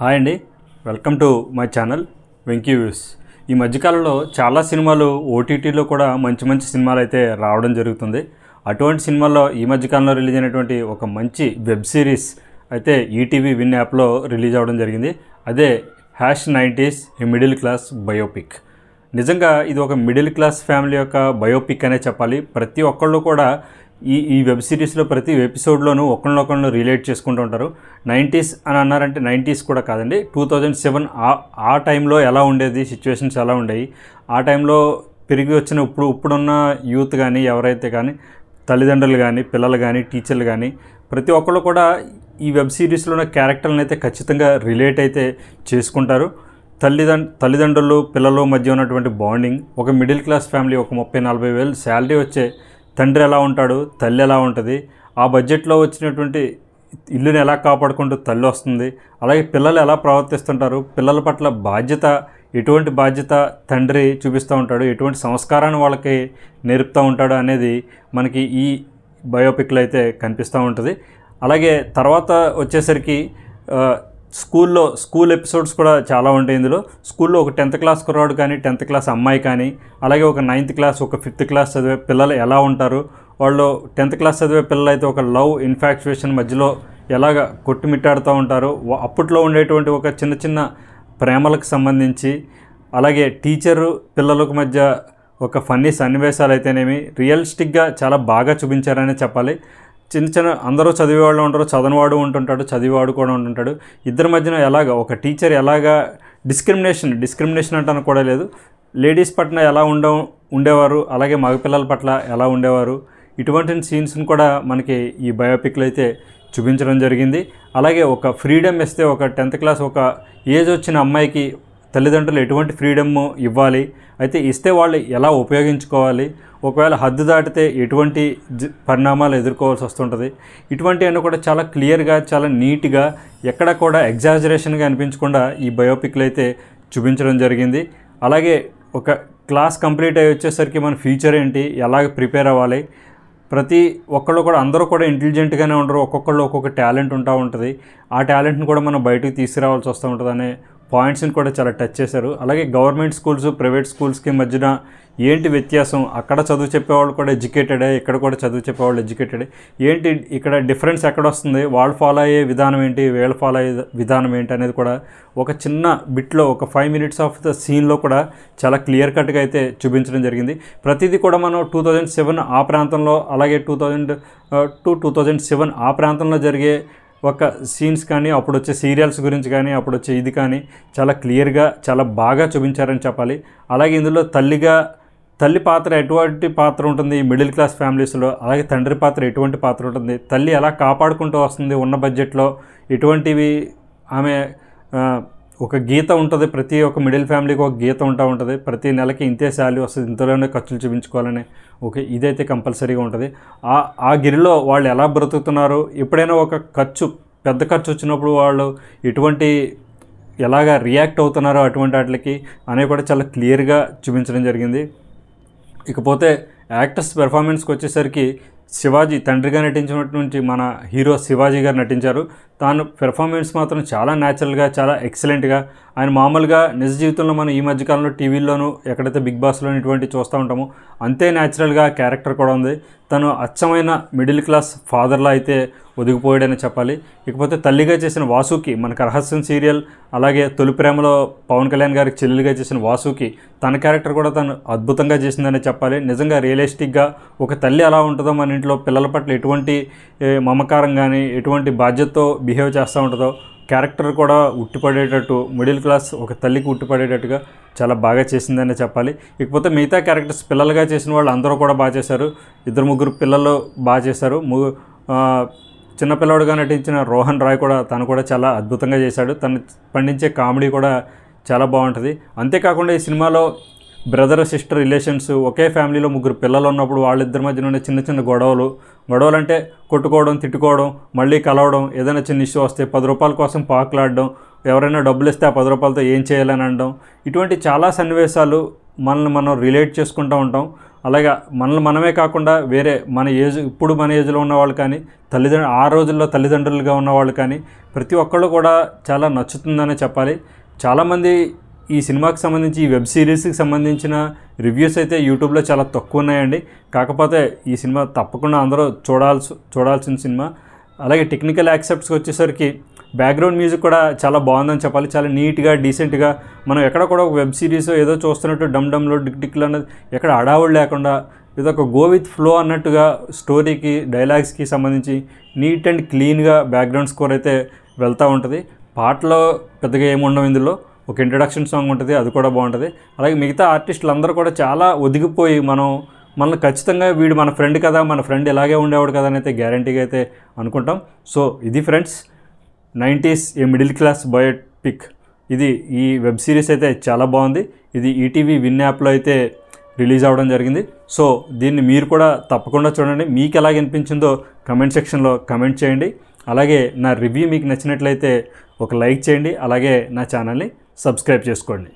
Hi అండి, welcome to my channel Venky views. ఈ మధ్యకాలంలో చాలా సినిమాలు ఓటీటీలో కూడా మంచి మంచి సినిమాలు అయితే రావడం జరుగుతుంది. అటువంటి సినిమాల్లో ఈ మధ్యకాలంలో రిలీజ్ అయినటువంటి ఒక మంచి వెబ్ సిరీస్ అయితే ఈటీవీ విన్ యాప్లో రిలీజ్ అవ్వడం జరిగింది. అదే #90s a middle class biopic. నిజంగా ఇది ఒక మిడిల్ క్లాస్ ఫ్యామిలీ యొక్క బయోపిక్ అనే చెప్పాలి. ప్రతి ఒక్కళ్ళు కూడా ఈ వెబ్ సిరీస్లో ప్రతి ఎపిసోడ్లోనూ ఒకళ్ళనొకళ్ళు రిలేట్ చేసుకుంటూ ఉంటారు. 90s అని అన్నారంటే 90s కూడా కాదండి, 2007 ఆ టైంలో ఎలా ఉండేది, సిచ్యువేషన్స్ ఎలా ఉండేవి, ఆ టైంలో పెరిగి వచ్చిన ఇప్పుడున్న యూత్ కానీ ఎవరైతే కానీ తల్లిదండ్రులు కానీ పిల్లలు కానీ టీచర్లు కానీ ప్రతి ఒక్కళ్ళు కూడా ఈ వెబ్ సిరీస్లో ఉన్న క్యారెక్టర్లను అయితే ఖచ్చితంగా రిలేట్ అయితే చేసుకుంటారు. తల్లిదండ్రులు పిల్లల మధ్య ఉన్నటువంటి బాండింగ్, ఒక మిడిల్ క్లాస్ ఫ్యామిలీ, ఒక 30-40 వేలు శాలరీ వచ్చే తండ్రి ఎలా ఉంటాడు, తల్లి ఎలా ఉంటుంది, ఆ బడ్జెట్లో వచ్చినటువంటి ఇల్లుని ఎలా కాపాడుకుంటూ తల్లి వస్తుంది, అలాగే పిల్లలు ఎలా ప్రవర్తిస్తుంటారు, పిల్లల పట్ల బాధ్యత, ఎటువంటి బాధ్యత తండ్రి చూపిస్తూ ఉంటాడు, ఎటువంటి సంస్కారాన్ని వాళ్ళకి నేర్పుతూ ఉంటాడు అనేది మనకి ఈ బయోపిక్లో అయితే కనిపిస్తూ ఉంటుంది. అలాగే తర్వాత వచ్చేసరికి స్కూల్ ఎపిసోడ్స్ కూడా చాలా ఉంటాయి. ఇందులో స్కూల్లో ఒక 10th క్లాస్ కుర్రాడు కానీ 10th క్లాస్ అమ్మాయి కానీ అలాగే ఒక 9th క్లాస్ ఒక 5th క్లాస్ చదివే పిల్లలు ఎలా ఉంటారు, వాళ్ళు 10th క్లాస్ చదివే పిల్లలు అయితే ఒక లవ్ ఇన్ఫాక్చుయేషన్ మధ్యలో ఎలాగ కొట్టుమిట్టాడుతూ ఉంటారు, అప్పట్లో ఉండేటువంటి ఒక చిన్న చిన్న ప్రేమలకు సంబంధించి, అలాగే టీచరు పిల్లలకు మధ్య ఒక ఫన్నీ సన్నివేశాలు అయితేనేమి రియలిస్టిక్గా చాలా బాగా చూపించారనే చెప్పాలి. చిన్న అందరూ చదివేవాళ్ళు ఉంటారు, చదవనివాడు ఉంటుంటాడు, చదివేవాడు కూడా ఉంటుంటాడు. ఇద్దరి మధ్యన ఎలాగ ఒక టీచర్ ఎలాగా డిస్క్రిమినేషన్ అంటాను కూడా లేదు, లేడీస్ పట్ల ఎలా ఉండేవారు, అలాగే మగపిల్లల పట్ల ఎలా ఉండేవారు, ఇటువంటి సీన్స్ని కూడా మనకి ఈ బయోపిక్లో అయితే చూపించడం జరిగింది. అలాగే ఒక ఫ్రీడమ్ ఇస్తే, ఒక 10th క్లాస్ ఒక ఏజ్ వచ్చిన అమ్మాయికి తల్లిదండ్రులు ఎటువంటి ఫ్రీడమ్ ఇవ్వాలి, అయితే ఇస్తే వాళ్ళు ఎలా ఉపయోగించుకోవాలి, ఒకవేళ హద్దు దాటితే ఎటువంటి పరిణామాలు ఎదుర్కోవాల్సి వస్తుంటుంది, ఇటువంటివన్నీ కూడా చాలా క్లియర్గా, చాలా నీట్గా, ఎక్కడ కూడా ఎగ్జాజరేషన్గా అనిపించకుండా ఈ బయోపిక్లో అయితే చూపించడం జరిగింది. అలాగే ఒక క్లాస్ కంప్లీట్ అయ్యి వచ్చేసరికి మన ఫ్యూచర్ ఏంటి, ఎలాగ ప్రిపేర్ అవ్వాలి, ప్రతి ఒక్కళ్ళు కూడా అందరూ కూడా ఇంటెలిజెంట్గానే ఉండరు, ఒక్కొక్కళ్ళు ఒక్కొక్క టాలెంట్ ఉంటుంది, ఆ టాలెంట్ని కూడా మనం బయటకు తీసుకురావాల్సి వస్తూ ఉంటుంది అనే పాయింట్స్ని కూడా చాలా టచ్ చేశారు. అలాగే గవర్నమెంట్ స్కూల్స్ ప్రైవేట్ స్కూల్స్కి మధ్యన ఏంటి వ్యత్యాసం, అక్కడ చదువు చెప్పేవాళ్ళు కూడా ఎడ్యుకేటెడే, ఇక్కడ కూడా చదువు చెప్పేవాళ్ళు ఎడ్యుకేటెడే, ఏంటి ఇక్కడ డిఫరెన్స్ ఎక్కడ వస్తుంది, వాళ్ళు ఫాలో అయ్యే విధానం ఏంటి, వీళ్ళు ఫాలో అయ్యే విధానం ఏంటి అనేది కూడా ఒక చిన్న బిట్లో ఒక 5 minutes ఆఫ్ ద సీన్లో కూడా చాలా క్లియర్ కట్గా అయితే చూపించడం జరిగింది. ప్రతిదీ కూడా మనం 2007 ఆ ప్రాంతంలో, అలాగే 2007 ఆ ప్రాంతంలో జరిగే ఒక సీన్స్ కానీ, అప్పుడు వచ్చే సీరియల్స్ గురించి కానీ, అప్పుడు వచ్చే ఇది కానీ చాలా క్లియర్గా చాలా బాగా చూపించారని చెప్పాలి. అలాగే ఇందులో తల్లి పాత్ర ఎటువంటి పాత్ర ఉంటుంది మిడిల్ క్లాస్ ఫ్యామిలీస్లో, అలాగే తండ్రి పాత్ర ఎటువంటి పాత్ర ఉంటుంది, తల్లి ఎలా కాపాడుకుంటూ వస్తుంది ఉన్న బడ్జెట్లో, ఎటువంటివి ఆమె ఒక గీత ఉంటుంది, ప్రతి ఒక్క మిడిల్ ఫ్యామిలీకి ఒక గీత ఉంటుంది, ప్రతి నెలకి ఇంతే శాలరీ వస్తుంది, ఇంతలోనే ఖర్చులు చూపించుకోవాలని ఇదైతే కంపల్సరీగా ఉంటుంది. ఆ గిరిలో వాళ్ళు ఎలా బ్రతుకుతున్నారు, ఎప్పుడైనా ఒక పెద్ద ఖర్చు వచ్చినప్పుడు వాళ్ళు ఎలాగా రియాక్ట్ అవుతున్నారో అటువంటి వాటికి అనేవి కూడా చాలా క్లియర్గా చూపించడం జరిగింది. ఇకపోతే యాక్టర్స్ పెర్ఫార్మెన్స్కి వచ్చేసరికి శివాజీ తండ్రిగా నటించినటువంటి మన హీరో శివాజీ గారు నటించారు. తాను పెర్ఫార్మెన్స్ మాత్రం చాలా న్యాచురల్గా, చాలా ఎక్సలెంట్గా, ఆయన మామూలుగా నిజ జీవితంలో మనం ఈ మధ్యకాలంలో టీవీల్లోనూ ఎక్కడైతే బిగ్ బాస్లో ఇటువంటి చూస్తూ ఉంటామో అంతే న్యాచురల్గా క్యారెక్టర్ కూడా ఉంది. తను అచ్చమైన మిడిల్ క్లాస్ ఫాదర్లా అయితే ఒదిగిపోయాడని చెప్పాలి. ఇకపోతే తల్లిగా చేసిన వాసుకి, మనకు రహస్యం సీరియల్, అలాగే తొలి ప్రేమలో పవన్ కళ్యాణ్ గారికి చెల్లెలుగా చేసిన వాసుకి తన క్యారెక్టర్ కూడా తను అద్భుతంగా చేసిందని చెప్పాలి. నిజంగా రియలిస్టిక్గా ఒక తల్లి ఎలా ఉంటుందో, మన ఇంట్లో పిల్లల పట్ల ఎటువంటి మమకారం కానీ ఎటువంటి బాధ్యతతో బిహేవ్ చేస్తూ ఉంటుందో, క్యారెక్టర్ కూడా ఉట్టిపడేటట్టు, మిడిల్ క్లాస్ ఒక తల్లికి ఉట్టిపడేటట్టుగా చాలా బాగా చేసిందని చెప్పాలి. ఇకపోతే మిగతా క్యారెక్టర్స్ పిల్లలుగా చేసిన వాళ్ళు అందరూ కూడా బాగా చేశారు. 2-3 పిల్లలు బాగా చేశారు. చిన్నపిల్లవాడుగా నటించిన రోహన్ రాయ్ కూడా తను కూడా చాలా అద్భుతంగా చేశాడు. తను పండించే కామెడీ కూడా చాలా బాగుంటుంది. అంతేకాకుండా ఈ సినిమాలో బ్రదర్ సిస్టర్ రిలేషన్స్, ఒకే ఫ్యామిలీలో 3 పిల్లలు ఉన్నప్పుడు వాళ్ళిద్దరి మధ్యన ఉండే చిన్న చిన్న గొడవలు అంటే కొట్టుకోవడం, తిట్టుకోవడం, మళ్ళీ కలవడం, ఏదైనా చిన్న ఇష్యూ వస్తే 10 రూపాయల కోసం పాకులాడడం, ఎవరైనా డబ్బులు ఇస్తే ఆ 10 రూపాయలతో ఏం చేయాలని అనడం, ఇటువంటి చాలా సన్నివేశాలు మనం రిలేట్ చేసుకుంటూ ఉంటాం. అలాగే మనమే కాకుండా వేరే మన ఏజ్లో ఉన్నవాళ్ళు కానీ ఆ రోజుల్లో తల్లిదండ్రులుగా ఉన్నవాళ్ళు కానీ ప్రతి ఒక్కళ్ళు కూడా చాలా నచ్చుతుందనే చెప్పాలి. చాలామంది ఈ సినిమాకి సంబంధించి ఈ వెబ్ సిరీస్కి సంబంధించిన రివ్యూస్ అయితే యూట్యూబ్లో చాలా తక్కువ ఉన్నాయండి. కాకపోతే ఈ సినిమా తప్పకుండా అందరూ చూడాల్సిన సినిమా. అలాగే టెక్నికల్ యాక్సెప్ట్స్కి వచ్చేసరికి బ్యాక్గ్రౌండ్ మ్యూజిక్ కూడా చాలా బాగుందని చెప్పాలి. చాలా నీట్గా డీసెంట్గా మనం ఎక్కడ కూడా ఒక వెబ్ సిరీస్ ఏదో చూస్తున్నట్టు డమ్లో డిక్లో అన్నది ఎక్కడ అడావుడు లేకుండా ఇదొక గో విత్ ఫ్లో అన్నట్టుగా స్టోరీకి డైలాగ్స్కి సంబంధించి నీట్ అండ్ క్లీన్గా బ్యాక్గ్రౌండ్ స్కోర్ అయితే వెళ్తూ ఉంటుంది. పాటలో పెద్దగా ఏముండవు, ఇందులో ఒక ఇంట్రడక్షన్ సాంగ్ ఉంటుంది, అది కూడా బాగుంటుంది. అలాగే మిగతా ఆర్టిస్టులు అందరూ కూడా చాలా ఒదిగిపోయి మనల్ని ఖచ్చితంగా వీడు మన ఫ్రెండ్ కదా, మన ఫ్రెండ్ ఇలాగే ఉండేవాడు కదా అని అయితే గ్యారంటీగా అయితే అనుకుంటాం. సో ఇది friends 90s a middle class biopic. ఈ వెబ్ సిరీస్ అయితే చాలా బాగుంది. ఇది ఈటీవీ విన్ యాప్లో అయితే రిలీజ్ అవ్వడం జరిగింది. సో దీన్ని మీరు కూడా తప్పకుండా చూడండి. మీకు ఎలాగ అనిపించిందో కమెంట్ సెక్షన్లో కమెంట్ చేయండి. అలాగే నా రివ్యూ మీకు నచ్చినట్లయితే ఒక లైక్ చేయండి. అలాగే నా ఛానల్ని సబ్స్క్రైబ్ చేసుకోండి.